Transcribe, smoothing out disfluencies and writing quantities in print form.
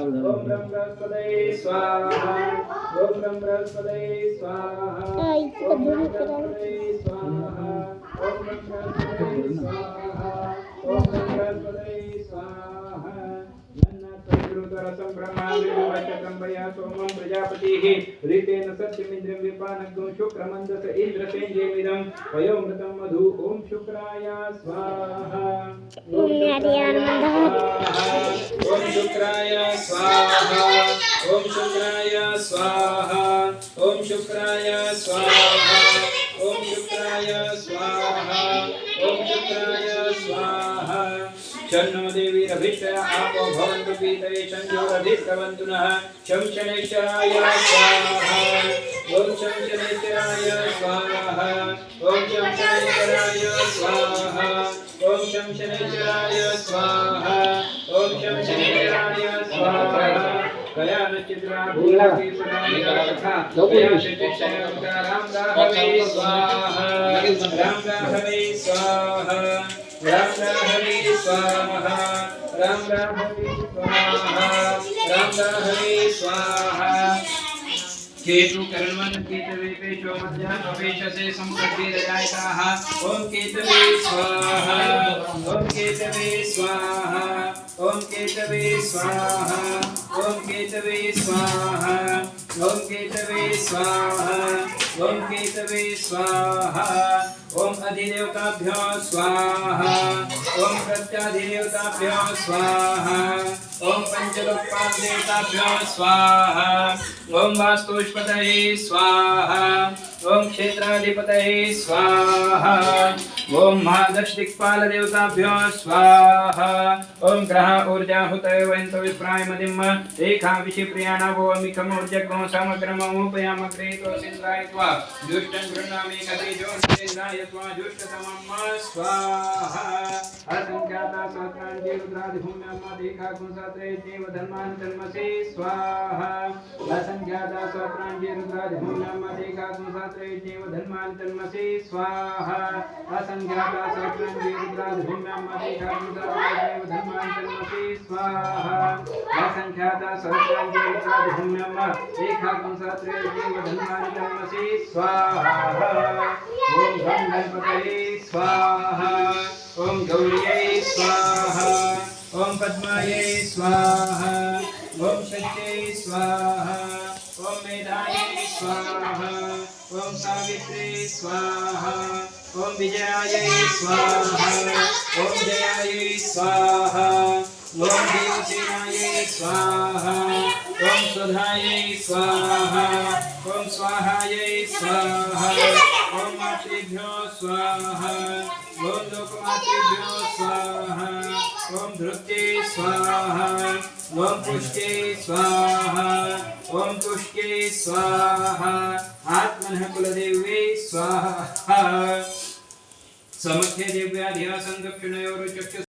ओम ब्रह्म बृहस्पतये स्वाहा ओम ब्रह्म बृहस्पतये स्वाहा ओम ब्रह्म बृहस्पतये स्वाहा ओम ब्रह्म बृहस्पतये स्वाहा ओम ब्रह्म बृहस्पतये स्वाहा रसं ब्रह्माविर्वचकं वया सोमं प्रजापतिः ऋतेन सत्यमिन्द्रं विपानग्नो शुक्रमन्दस इन्द्रसेन्द्रियमिदं वयोमृतं मधु ओम शुक्राय स्वाहा ओम शुक्राय स्वाहा ओम शुक्राय स्वाहा ओम शुक्राय स्वाहा ओम शुक्राय स्वाहा ओम शुक्राय स्वाहा शन्नो देवी अभिष्टय आपो भवन्तु पीतये संयोरधिष्ठवन्तु नः शं शनैश्चराय स्वाहा ओम शं शनैश्चराय स्वाहा ओम शं शनैश्चराय स्वाहा ओम शं शनैश्चराय स्वाहा ओम शं शनैश्चराय स्वाहा कया नचित्रा भूलकी सुनामिका कथा कया शचिक्षय राम राहवे स्वाहा राम राहवे स्वाहा राम राहवे स्वाहा राम राहवे स्वाहा राम राहवे स्वाहा केतु कर्मण केतवे पेशो मध्यान अपेशसे संपत्तिरजायताः ओम केतवे स्वाहा ओम केतवे स्वाहा ओम केतवे स्वाहा ओम केतवे स्वाहा ओम केतवे स्वाहा ओम केतवे स्वाहा ओम अधिदेवताभ्यो स्वाहा ओम प्रत्याधिदेवताभ्यो स्वाहा ओम पंचलोकपाल देवताभ्यो स्वाहा ओम वास्तुष्पतये स्वाहा ओम क्षेत्राधिपतये स्वाहा ओम महादश दिक्पाल देवताभ्यो स्वाहा ओम ग्रह ऊर्जा हुतये वयंत विप्राय मदिम एका विषि प्रियाणावो अमिकम ऊर्जग्नो समग्रमोपयाम क्रेतो सिंद्रायत्वा दुष्टं गृह्णामि कतेजो सिंद्रायत्वा दुष्टतमं स्वाहा असंख्याता सहस्राणि रुद्रादिभूम्यां देखा गुणसात्रे देव धर्मान् धर्मसे स्वाहा असंख्याता सहस्राणि रुद्रादिभूम्यां देखा गुणसात्रे देव धर्मान् धर्मसे स्वाहा असंख्याता सहस्राणि रुद्रादिभूम्यां देखा गुणसात्रे देव धर्मान् धर्मसे स्वाहा असंख्याता सहस्राणि रुद्रादिभूम्यां देखा गुणसात्रे देव धर्मान् धर्मसे स्वाहा ओम गं गणपतये स्वाहा ओम गौर्यै स्वाहा ओम पद्मायै स्वाहा ओम सत्यै स्वाहा ओम मेधायै स्वाहा ओम सावित्र्यै स्वाहा ओम विजयायै स्वाहा ओम जयायै स्वाहा ओम देवसेनायै स्वाहा ओम सुधायै स्वाहा ओम स्वाहायै स्वाहा ओम मातृभ्यो स्वाहा ओम लोकमातृभ्यो स्वाहा ओम धृत्यै स्वाहा ओम पुष्टे स्वाहा ओम तुष्टे स्वाहा आत्मनः कुलदेव्यै स्वाहा समख्य दिव्याधिया संदक्षिणयोरुचक्षु